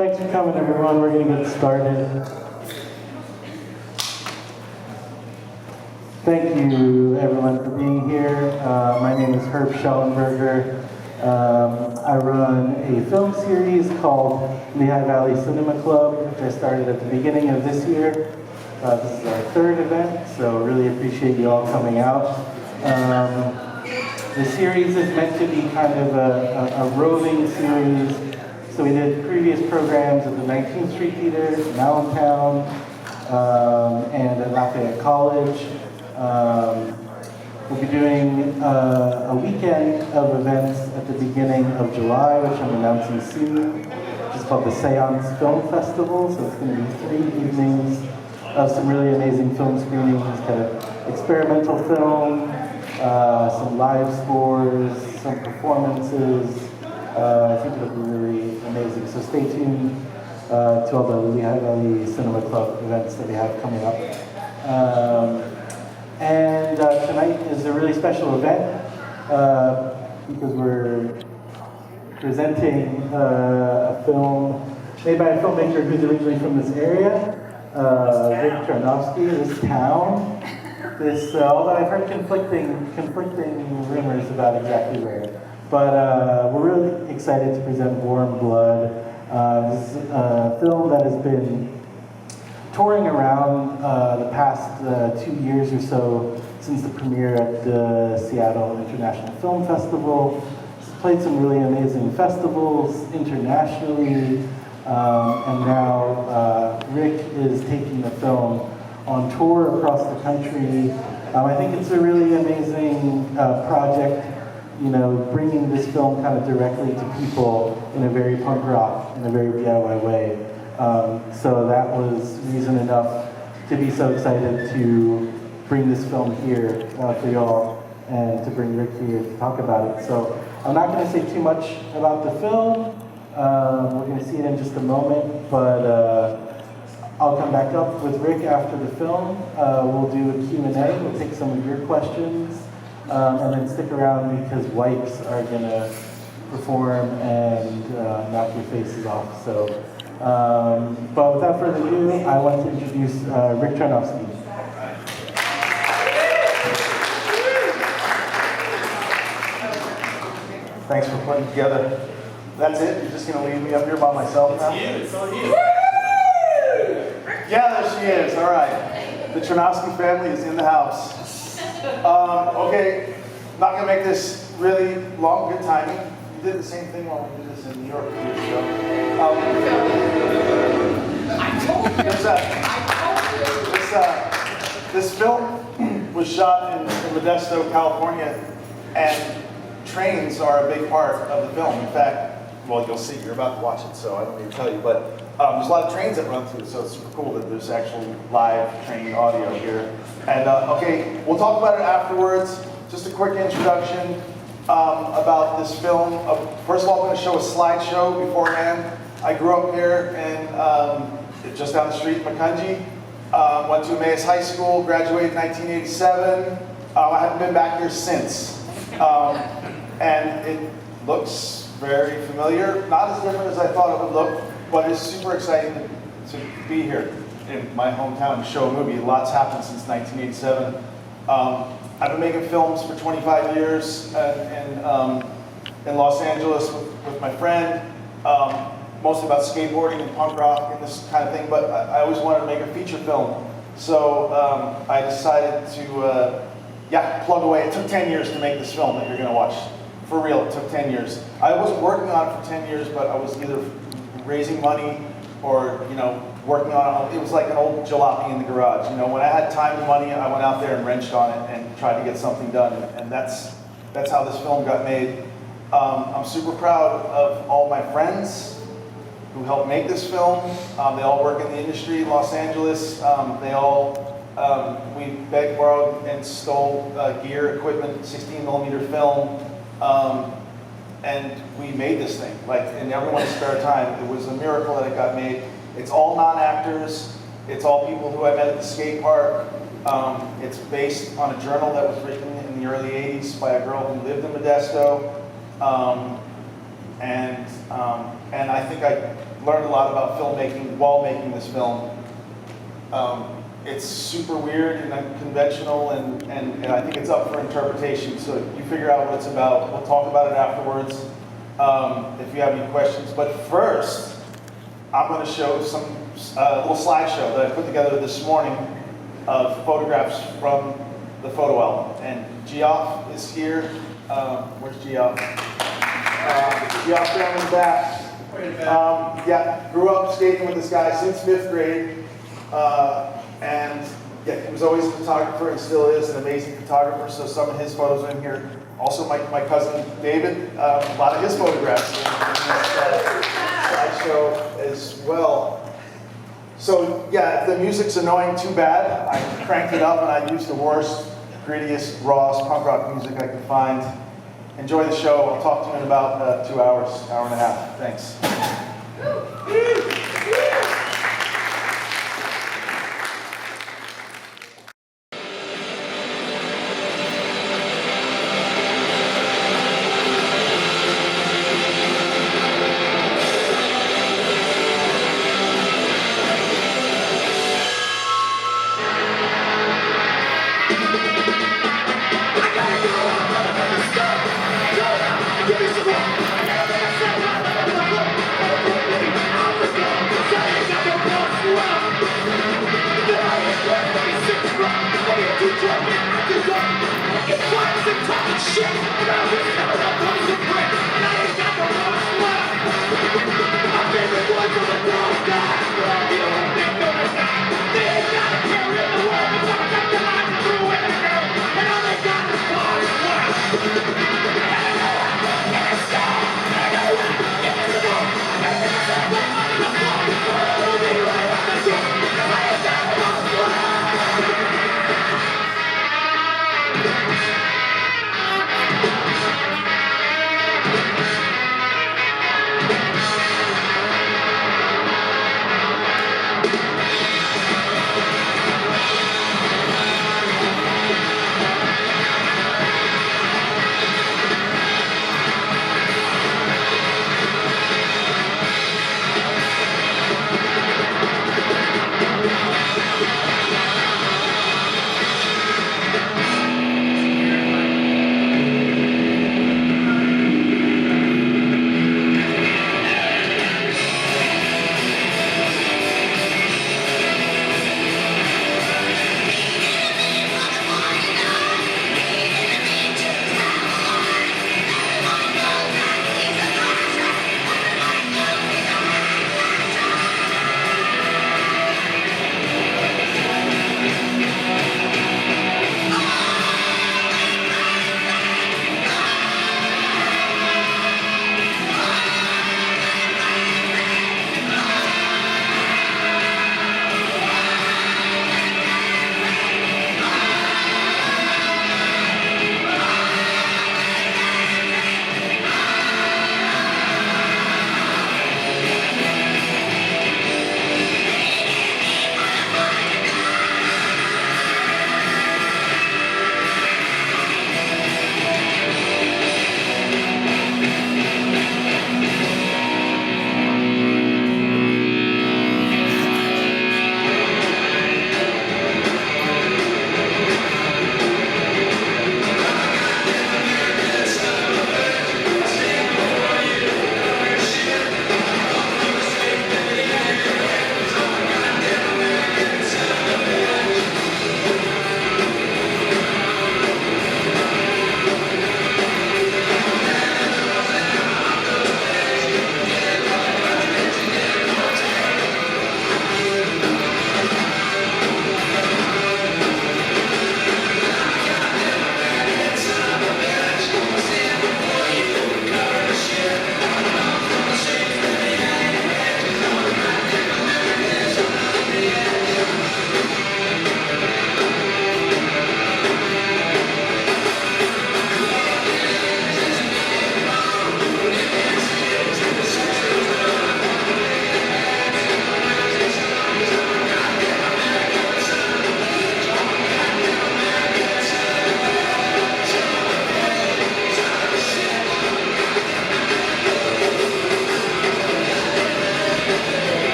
Thanks for coming, everyone. We're going to get started. Thank you, everyone, for being here. My name is Herb Schellenberger. I run a film series called Lehigh Valley Cinema Club, which I started at the beginning of this year. This is our third event, so really appreciate you all coming out. The series is meant to be kind of a roving series. So we did previous programs at the 19th Street Theater, in Allentown, and at Lafayette College. We'll be doing a weekend of events at the beginning of July, which I'm announcing soon, which is called the Seance Film Festival. So it's going to be 3 evenings of some really amazing film screenings, kind of experimental film, some live scores, some performances. I think it'll be really amazing. So stay tuned to all the Lehigh Valley Cinema Club events that we have coming up. And tonight is a really special event because we're presenting a film made by a filmmaker who's originally from this area, Rick this town. Although I've heard conflicting rumors about exactly where. But we're really excited to present Warm Blood. This is a film that has been touring around the past 2 years or so since the premiere at the Seattle International Film Festival. It's played some really amazing festivals internationally, and now Rick is taking the film on tour across the country. I think it's a really amazing project, bringing this film kind of directly to people in a very punk rock, in a very DIY way. So that was reason enough to be so excited to bring this film here for y'all and to bring Rick here to talk about it. So I'm not going to say too much about the film. We're going to see it in just a moment, but I'll come back up with Rick after the film. We'll do a Q&A. We'll take some of your questions. And then stick around because Wipes are going to perform and knock your faces off. So, but without further ado, I want to introduce Rick Charnowski. Thanks for putting together. That's it? You're just going to leave me up here by myself now? It's on you. Yeah, there she is. All right. The Charnowski family is in the house. Okay, not going to make this really long. Good timing. We did the same thing when we did this in New York a few years ago. This film was shot in Modesto, California, and trains are a big part of the film. In fact, well, you'll see. You're about to watch it, so I don't need to tell you. But there's a lot of trains that run through, so it's super cool that there's actually live train audio here. And okay, we'll talk about it afterwards. Just a quick introduction about this film. First of all, I'm going to show a slideshow beforehand. I grew up here in just down the street in Macungie. Went to Emmaus High School, graduated in 1987. I haven't been back here since. And it looks very familiar. Not as different as I thought it would look, but it's super exciting to be here in my hometown and show a movie. Lots happened since 1987. I've been making films for 25 years in Los Angeles with my friend, mostly about skateboarding and punk rock and this kind of thing, but I always wanted to make a feature film. So I decided to, plug away. It took 10 years to make this film that you're going to watch. For real, it took 10 years. I wasn't working on it for 10 years, but I was either raising money or, working on it. It was like an old jalopy in the garage. When I had time and money, I went out there and wrenched on it and tried to get something done. And that's how this film got made. I'm super proud of all my friends who helped make this film. They all work in the industry in Los Angeles. We begged, borrowed, and stole gear, equipment, 16mm film. And we made this thing, like in everyone's spare time. It was a miracle that it got made. It's all non-actors. It's all people who I met at the skate park. It's based on a journal that was written in the early 80s by a girl who lived in Modesto. And I think learned a lot about filmmaking while making this film. It's super weird and unconventional, and I think it's up for interpretation. So you figure out what it's about. We'll talk about it afterwards if you have any questions. But first, I'm going to show some little slideshow that I put together this morning of photographs from the photo album. And Geoff is here. Where's Geoff? Geoff down in the back. Yeah, grew up skating with this guy since 5th grade. And yeah, he was always a photographer and still is an amazing photographer. So some of his photos are in here. Also, my cousin David, a lot of his photographs in this slideshow as well. So yeah, if the music's annoying too bad, I cranked it up and I used the worst, grittiest, rawest punk rock music I could find. Enjoy the show. I'll talk to you in about 2 hours, hour and a half. Thanks.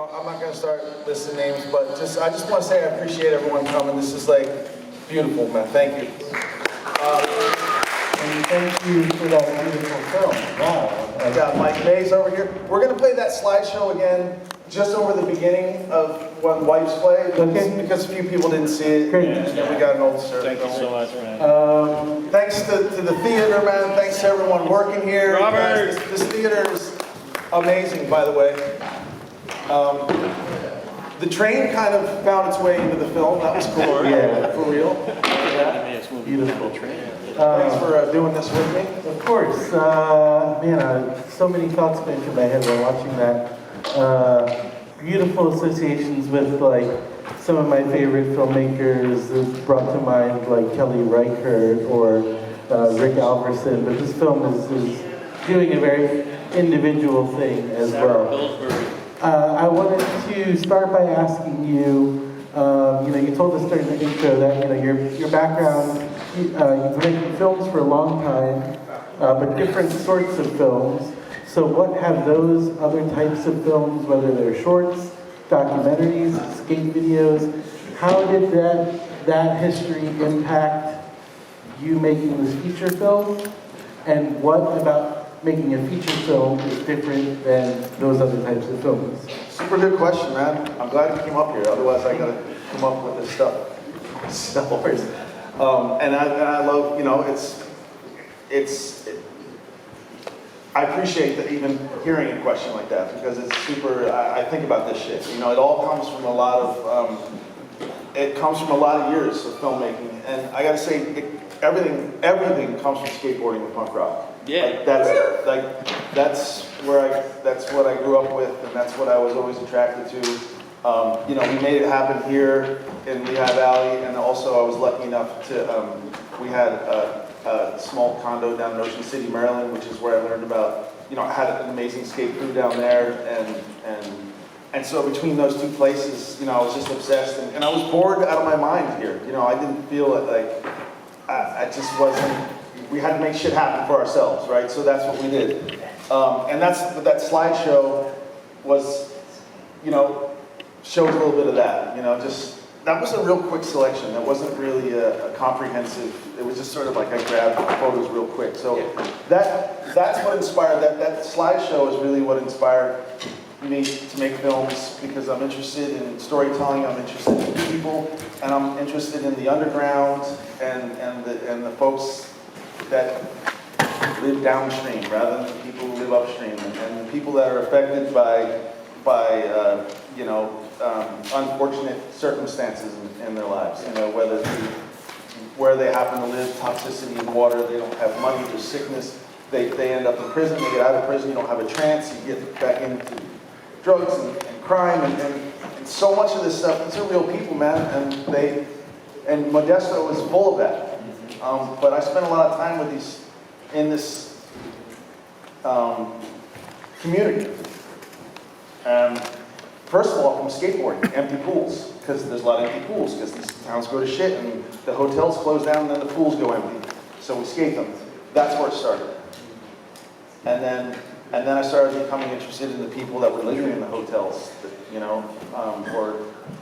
know, I'm not gonna start listing names, but I just want to say I appreciate everyone coming. This is like beautiful, man. Thank you. And thank you for that beautiful film. Wow. I got Mike Mays over here. We're gonna play that slideshow again, just over the beginning of when Wipes play, because a few people didn't see it. Great. And we got an old surf. Thank you so much, man. Thanks to the theater, man. Thanks to everyone working here. Robert! Guys, this theater is amazing, by the way. The train kind of found its way into the film. That was cool. Yeah. For real. Beautiful. Thanks for doing this with me. Of course. Man, so many thoughts went through my head while watching that. Beautiful associations with like some of my favorite filmmakers brought to mind, like Kelly Reichardt or Rick Alverson. But this film is doing a very individual thing as well. I wanted to start by asking you. You told us during the intro that your background. You've been making films for a long time, but different sorts of films. So what have those other types of films, whether they're shorts, documentaries, skate videos, how did that history impact you making this feature film? And what about making a feature film is different than those other types of films? Super good question, man. I'm glad you came up here. Otherwise, I gotta come up with this stuff. And I love, I appreciate that even hearing a question like that, because it's super, I think about this shit. It all comes from a lot of, years of filmmaking. And I gotta say, everything comes from skateboarding and punk rock. Yeah. That's what I grew up with, and that's what I was always attracted to. We made it happen here in Lehigh Valley, and also I was lucky enough to, we had a small condo down in Ocean City, Maryland, which is where I learned about, I had an amazing skate crew down there, and so between those two places, I was just obsessed, and I was bored out of my mind here. I didn't feel like, I just wasn't, we had to make shit happen for ourselves, right? So that's what we did. And that slideshow was, shows a little bit of that, that was a real quick selection. That wasn't really a comprehensive, it was just sort of like I grabbed photos real quick. So that's what inspired, that slideshow is really what inspired me to make films, because I'm interested in storytelling, I'm interested in people, and I'm interested in the underground and the folks that live downstream rather than the people who live upstream, and the people that are affected by unfortunate circumstances in their lives. Whether it be where they happen to live, toxicity in water, they don't have money, there's sickness, they end up in prison, they get out of prison, you don't have a chance, you get back into drugs and crime, and so much of this stuff, these are real people, man, and Modesto is full of that. But I spent a lot of time with in this community. First of all, from skateboarding, empty pools, because there's a lot of empty pools, because these towns go to shit, and the hotels close down, and then the pools go empty. So we skate them. That's where it started. And then I started becoming interested in the people that were living in the hotels, or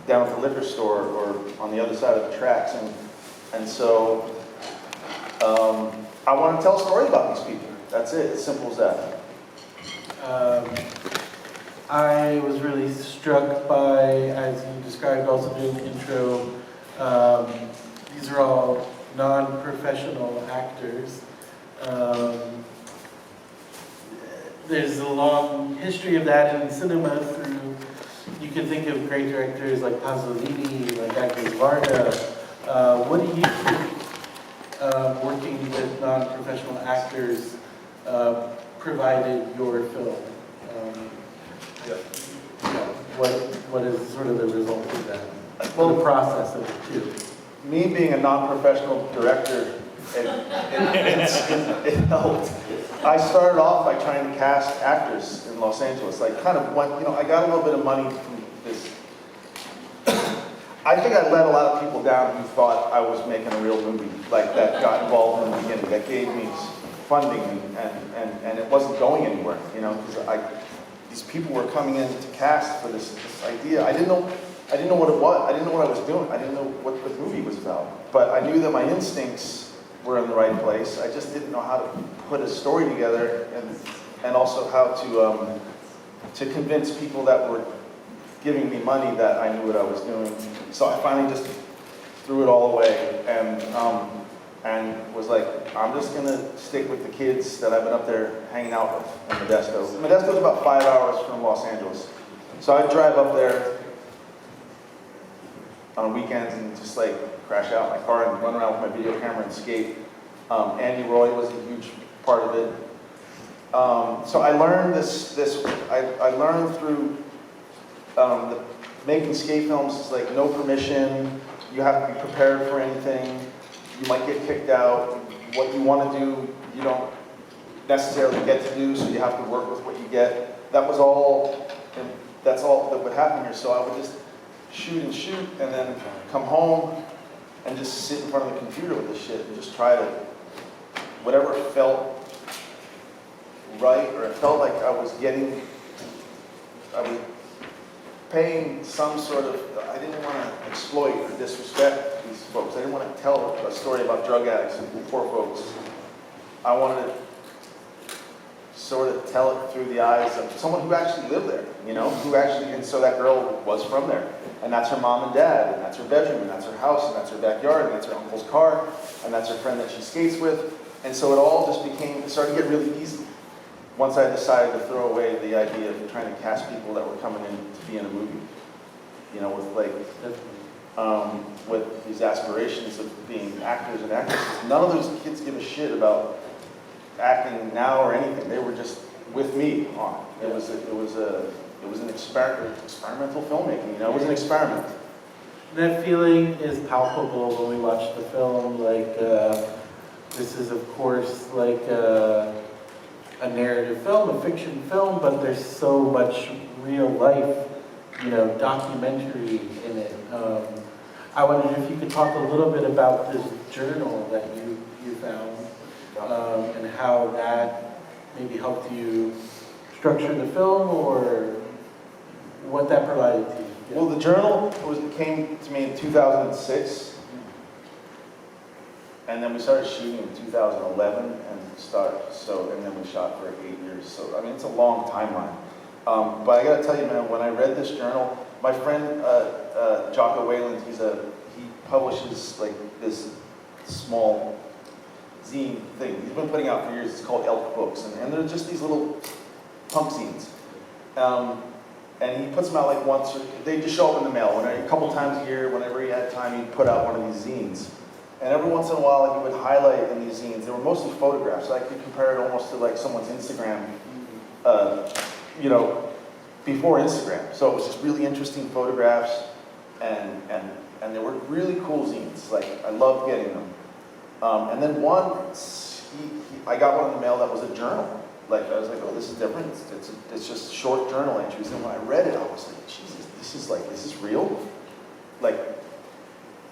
down at the liquor store, or on the other side of the tracks. And so I want to tell a story about these people. That's it. As simple as that. I was really struck by, as you described also during the intro, these are all non-professional actors. There's a long history of that in cinema through, you can think of great directors like Pasolini, like Agnes Varda. What do you think working with non-professional actors provided your film? What is sort of the result of that? Well, the process of it too. Me being a non-professional director, it helped. I started off by trying to cast actors in Los Angeles. I kind of went, I got a little bit of money from this. I think I let a lot of people down who thought I was making a real movie, like that got involved in the beginning, that gave me funding, and it wasn't going anywhere, because these people were coming in to cast for this idea. I didn't know what it was. I didn't know what I was doing. I didn't know what the movie was about. But I knew that my instincts were in the right place. I just didn't know how to put a story together, and also how to convince people that were giving me money that I knew what I was doing. So I finally just threw it all away and was like, I'm just gonna stick with the kids that I've been up there hanging out with in Modesto. Modesto's about 5 hours from Los Angeles. So I'd drive up there on weekends and just like crash out in my car and run around with my video camera and skate. Andy Roy was a huge part of it. So I learned I learned through making skate films is like no permission, you have to be prepared for anything, you might get kicked out, what you want to do, you don't necessarily get to do, so you have to work with what you get. That was all, and that's all that would happen here. So I would just shoot and then come home and just sit in front of the computer with this shit and just try to, whatever felt right, or it felt like I was paying some sort of, I didn't want to exploit or disrespect these folks. I didn't want to tell a story about drug addicts and poor folks. I wanted to sort of tell it through the eyes of someone who actually lived there, you know, and so that girl was from there. And that's her mom and dad, and that's her bedroom, and that's her house, and that's her backyard, and that's her uncle's car, and that's her friend that she skates with. And so it all just it started to get really easy once I decided to throw away the idea of trying to cast people that were coming in to be in a movie. You know, with these aspirations of being actors and actresses. None of those kids give a shit about acting now or anything. They were just with me on it. It was an experimental filmmaking. You know, it was an experiment. That feeling is palpable when we watch the film. Like this is, of course, like a narrative film, a fiction film, but there's so much real life, you know, documentary in it. I wondered if you could talk a little bit about this journal that you found, and how that maybe helped you structure the film, or what that provided to you. Yeah. Well, the journal came to me in 2006, and then we started shooting in 2011, and then we shot for 8 years. So I mean, it's a long timeline. But I got to tell you, man, when I read this journal, my friend Jocko Wayland, he publishes like this small zine thing. He's been putting out for years. It's called Elk Books, and they're just these little punk zines. And he puts them out like once, or they just show up in the mail. A couple times a year, whenever he had time, he'd put out one of these zines. And every once in a while, he would highlight in these zines. They were mostly photographs. So I could compare it almost to like someone's Instagram, you know, before Instagram. So it was just really interesting photographs, and they were really cool zines. Like, I loved getting them. And then I got one in the mail that was a journal. Like, I was like, oh, this is different. It's just short journal entries. And when I read it, I was like, Jesus, this is real? Like,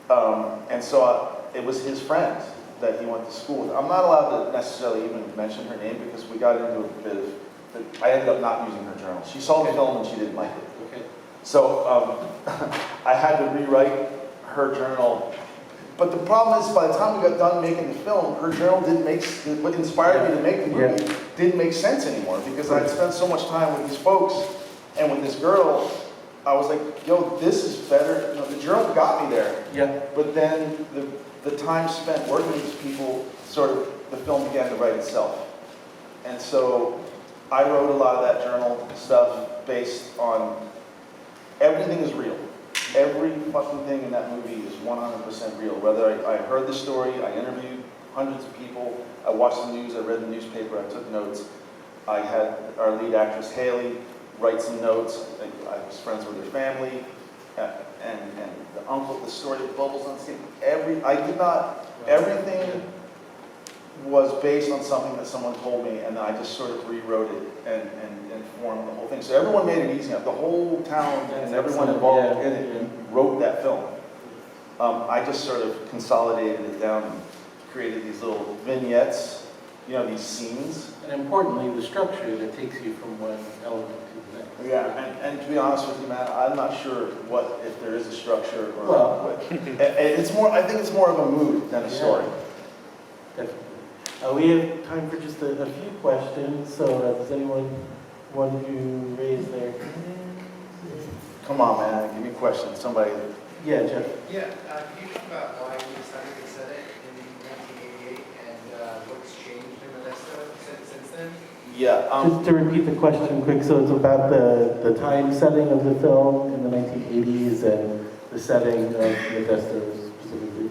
and so it was his friend that he went to school with. I'm not allowed to necessarily even mention her name because we got into a bit of, I ended up not using her journal. She saw the film and she didn't like it. Okay. So I had to rewrite her journal. But the problem is, by the time we got done making the film, her journal what inspired me to make the movie didn't make sense anymore, because I had spent so much time with these folks and with this girl. I was like, yo, this is better. You know, the journal got me there. Yeah. But then the time spent working with these people, the film began to write itself. And so I wrote a lot of that journal stuff based on everything is real. Every fucking thing in that movie is 100% real. Whether I heard the story, I interviewed hundreds of people, I watched the news, I read the newspaper, I took notes. I had our lead actress, Haley, write some notes. I was friends with her family, and the uncle, the story of Bubbles on scene. Everything was based on something that someone told me, and I just sort of rewrote it and formed the whole thing. So everyone made it easy. The whole town and everyone involved in it wrote that film. I just sort of consolidated it down and created these little vignettes these scenes. And importantly, the structure that takes you from one element to the next. Yeah, and to be honest with you, man, I'm not sure if there is a structure or Well, it's more. I think it's more of a mood than a story. Definitely. We have time for just a few questions. So, does anyone want to raise their hand? Come on, man, give me a question. Somebody. Yeah, Jeff. Yeah, can you talk about why you decided to set it in 1988 and what's changed in Modesto since then? Yeah. Just to repeat the question quick, so it's about the time setting of the film in the 1980s and the setting of Modesto specifically.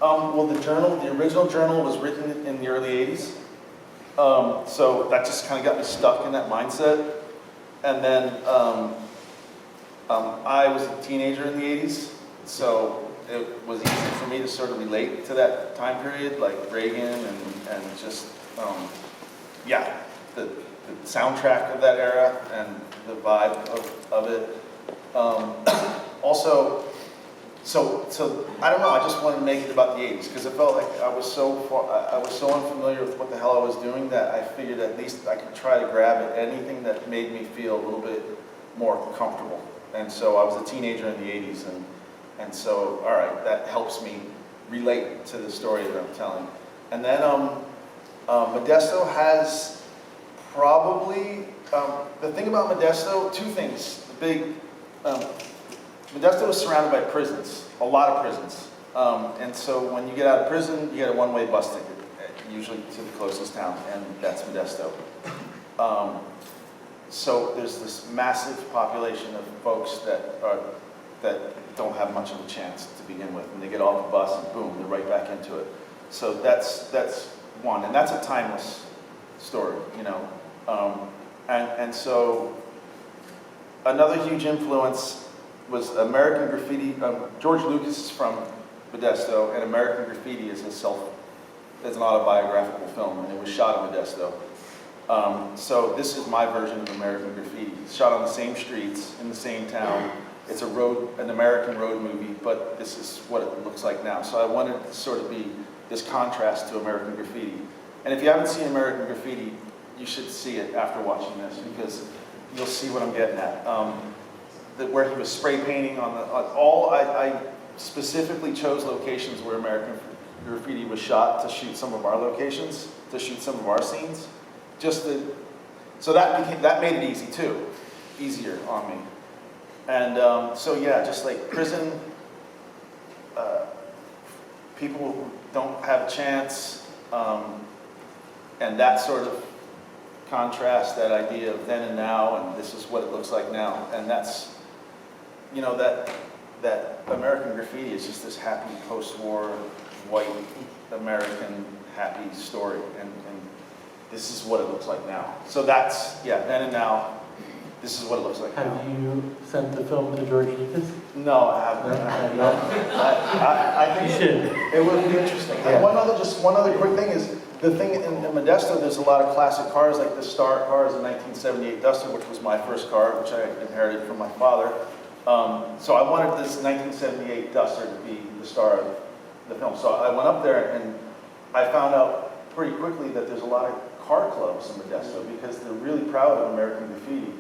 Well, the original journal was written in the early 80s. So that just kind of got me stuck in that mindset. And then I was a teenager in the 80s, so it was easy for me to sort of relate to that time period, like Reagan and just, the soundtrack of that era and the vibe of it. Also, so I don't know, I just wanted to make it about the 80s because it felt like I was so unfamiliar with what the hell I was doing that I figured at least I could try to grab at anything that made me feel a little bit more comfortable. And so I was a teenager in the 80s, and so, all right, that helps me relate to the story that I'm telling. And then Modesto has probably, the thing about Modesto, two things. Modesto is surrounded by prisons, a lot of prisons. And so when you get out of prison, you get a one-way bus ticket, usually to the closest town, and that's Modesto. So there's this massive population of folks that don't have much of a chance to begin with, and they get off the bus and boom, they're right back into it. So that's one, and that's a timeless story, And so another huge influence was American Graffiti. George Lucas is from Modesto, and American Graffiti is an autobiographical film, and it was shot in Modesto. So this is my version of American Graffiti. It's shot on the same streets, in the same town. It's an American road movie, but this is what it looks like now. So I wanted to sort of be this contrast to American Graffiti. And if you haven't seen American Graffiti, you should see it after watching this, because you'll see what I'm getting at. Where he was spray painting I specifically chose locations where American Graffiti was shot to shoot some of our locations, to shoot some of our scenes. So that made it easy too, easier on me. And just like prison, people who don't have a chance, and that sort of contrast, that idea of then and now, and this is what it looks like now, and that's, that American Graffiti is just this happy post-war white American happy story, and this is what it looks like now. So that's, then and now, this is what it looks like now. Have you sent the film to George Lucas? No, I haven't. No. I think you should. It would be interesting. Yeah. One other quick thing is, the thing in Modesto, there's a lot of classic cars, like the Star car is a 1978 Duster, which was my first car, which I inherited from my father. So I wanted this 1978 Duster to be the star of the film. So I went up there and I found out pretty quickly that there's a lot of car clubs in Modesto because they're really proud of American Graffiti.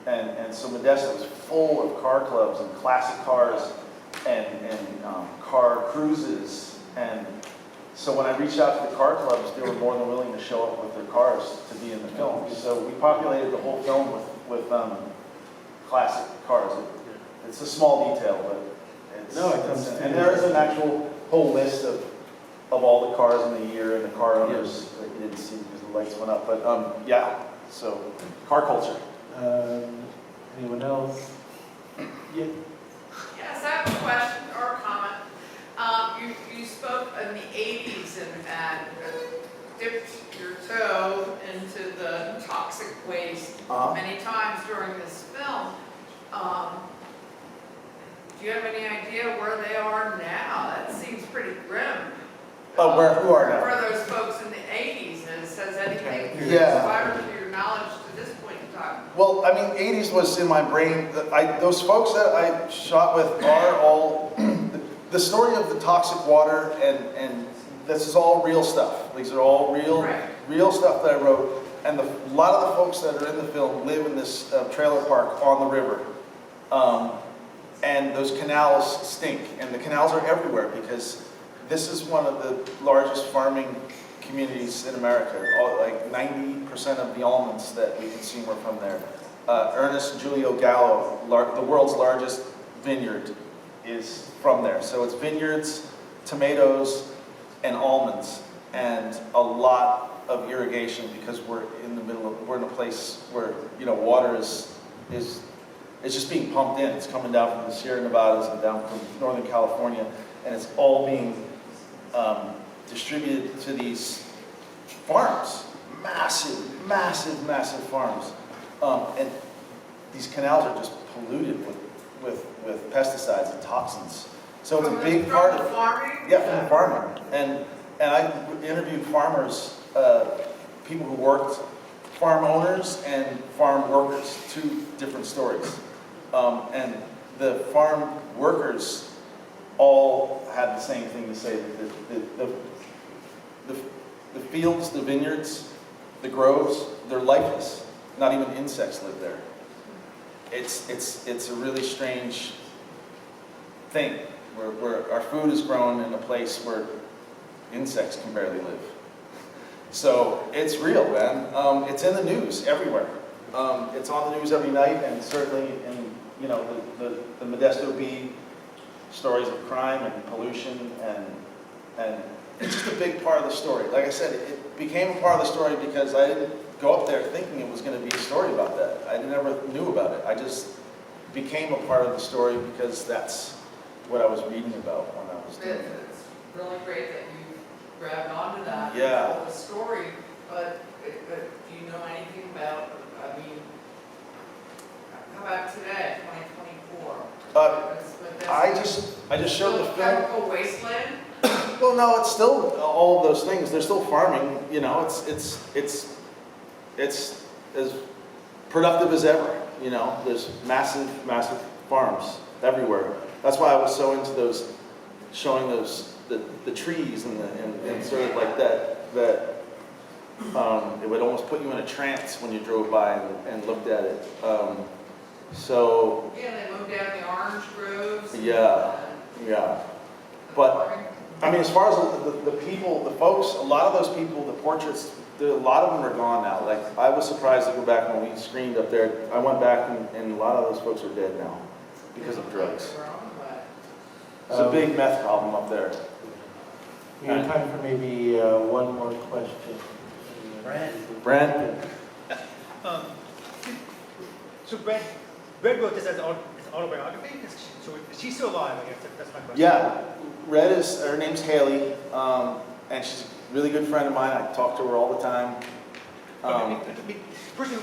And so Modesto is full of car clubs and classic cars and car cruises. And so when I reached out to the car clubs, they were more than willing to show up with their cars to be in the film. So we populated the whole film with classic cars. It's a small detail, but and there is an actual whole list of all the cars in the year and the car owners that you didn't see because the lights went up. But so car culture. Anyone else? Yeah. Yes, I have a question or a comment. You spoke in the 80s and dipped your toe into the toxic waste many times during this film. Do you have any idea where they are now? That seems pretty grim. Who are now? For those folks in the 80s, has anything inspired to your knowledge to this point in time? Well, I mean, 80s was in my brain. Those folks that I shot with are all, the story of the toxic water, and this is all real stuff. These are all real stuff that I wrote. And a lot of the folks that are in the film live in this trailer park on the river. And those canals stink, and the canals are everywhere because this is one of the largest farming communities in America. Like 90% of the almonds that we consume are from there. Ernest Julio Gallo, the world's largest vineyard, is from there. So it's vineyards, tomatoes, and almonds, and a lot of irrigation because we're in a place where, you know, water is it's just being pumped in. It's coming down from the Sierra Nevadas and down from Northern California, and it's all being distributed to these farms, massive farms, and these canals are just polluted with pesticides and toxins. So it's a big part of farming. Yeah, from the farming, and I interviewed farmers, people who worked, farm owners and farm workers, two different stories. And the farm workers all had the same thing to say, that the fields, the vineyards, the groves, they're lifeless. Not even insects live there. It's a really strange thing where our food is grown in a place where insects can barely live. So it's real, man. It's in the news everywhere. It's on the news every night, and certainly in, you know, the Modesto Bee stories of crime and pollution, and it's just a big part of the story. Like I said, it became a part of the story because I didn't go up there thinking it was going to be a story about that. I never knew about it. I just became a part of the story because that's what I was reading about when I was doing it. It's really great that you grabbed onto that. Yeah. And told the story, but do you know anything about, I mean, how about today, 2024? I just showed the film. Chemical wasteland? Well, no, it's still all of those things. They're still farming. You know, it's as productive as ever. You know, there's massive farms everywhere. That's why I was so into those, showing those the trees and sort of like that it would almost put you in a trance when you drove by and looked at it. So Yeah, they moved down the orange groves. yeah. But I mean, as far as the people, the folks, a lot of those people, the portraits, a lot of them are gone now. Like, I was surprised to go back when we screened up there. I went back and a lot of those folks are dead now because of drugs. It's a big meth problem up there. We have time for maybe one more question. Brent? So Brent wrote this as an autobiography? So is she still alive, I guess? That's my question. Yeah, her name's Haley, and she's a really good friend of mine. I talk to her all the time. The person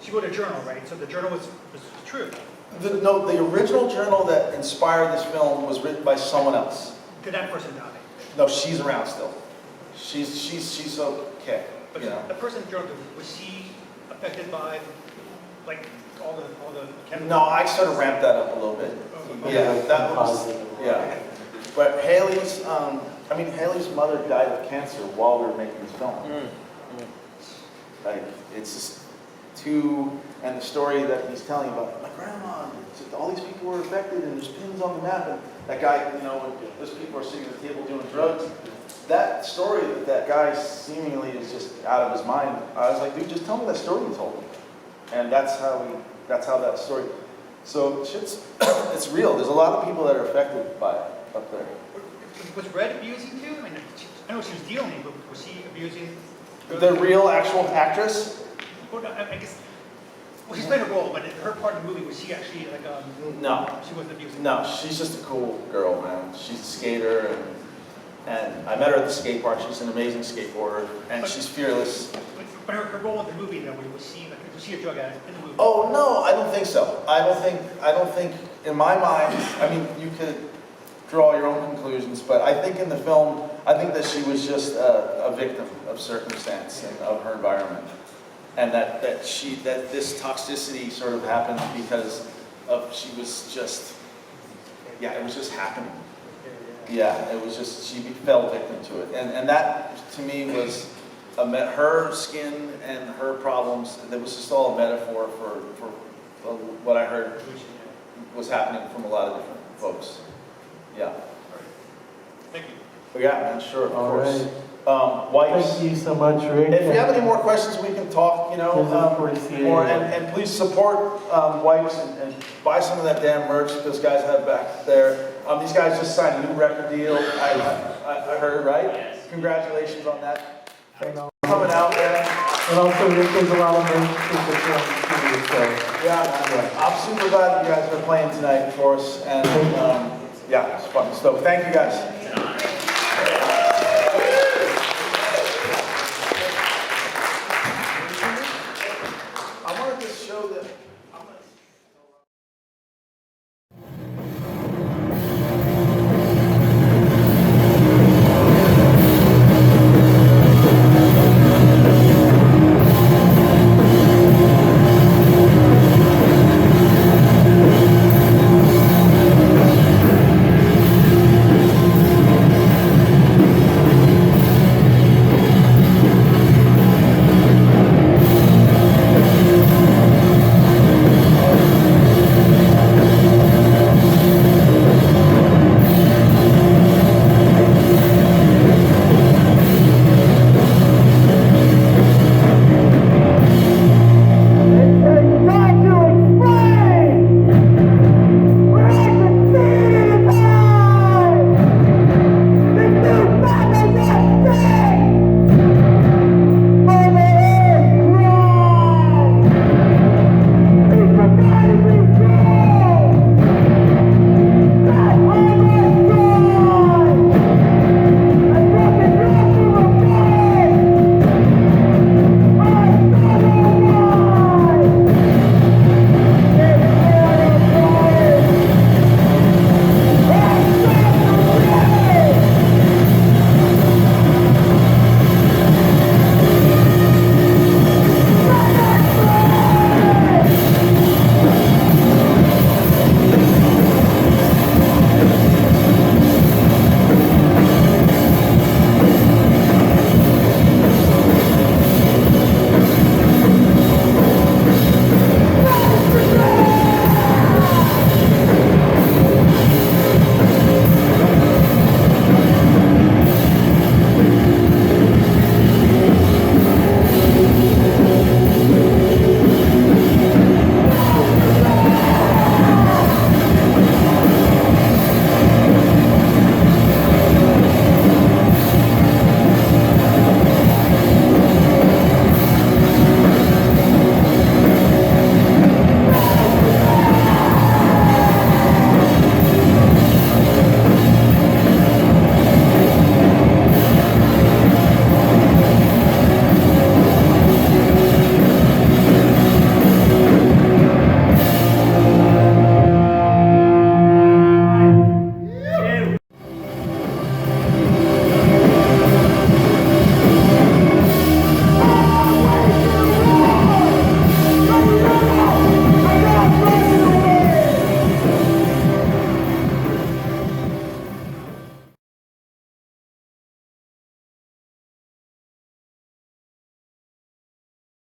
she wrote a journal, right? So the journal was true. The original journal that inspired this film was written by someone else. Did that person die? No, she's around still. She's okay. But You know. the person journal, was she affected by, like, all the chemicals? No, I sort of ramped that up a little bit. Yeah, that was, yeah. But Haley's mother died of cancer while we were making this film. Like, it's just and the story that he's telling about, my grandma, all these people were affected, and there's pins on the map, and that guy, you know, when those people are sitting at the table doing drugs, that story that guy seemingly is just out of his mind, I was like, dude, just tell me that story you told me. And that's how that story, so it's real. There's a lot of people that are affected by it up there. Was Red abusing too? I mean, I know she was dealing, but was she abusing? The real actual actress? Well, I guess, well, she's playing a role, but in her part of the movie, was she actually like, No. she wasn't abusing? No, she's just a cool girl, man. She's a skater, and I met her at the skate park. She's an amazing skateboarder, and she's fearless. But her role in the movie, though, was she a drug addict in the movie? Oh no, I don't think so. I don't think. In my mind, I mean, you could draw your own conclusions, but I think in the film, I think that she was just a victim of circumstance and of her environment, and that this toxicity sort of happened because she was just yeah, it was just happening. Yeah, it was just, she fell victim to it. And that, to me, was her skin and her problems, it was just all a metaphor for what I heard was happening from a lot of different folks. Yeah. Thank you. But yeah, man, sure, of All course. right. Wipes. Thank you so much, Rick. If you have any more questions, we can talk, you know, more, and please support Wipes and buy some of that damn merch those guys have back there. These guys just signed a new record deal, I heard, right? Yes. Congratulations on that. Thanks for coming out, man. And also, Rick, there's a lot of merch for the film too, so. Yeah, I'm super glad that you guys are playing tonight for us, and yeah, it's fun stuff. Thank you guys.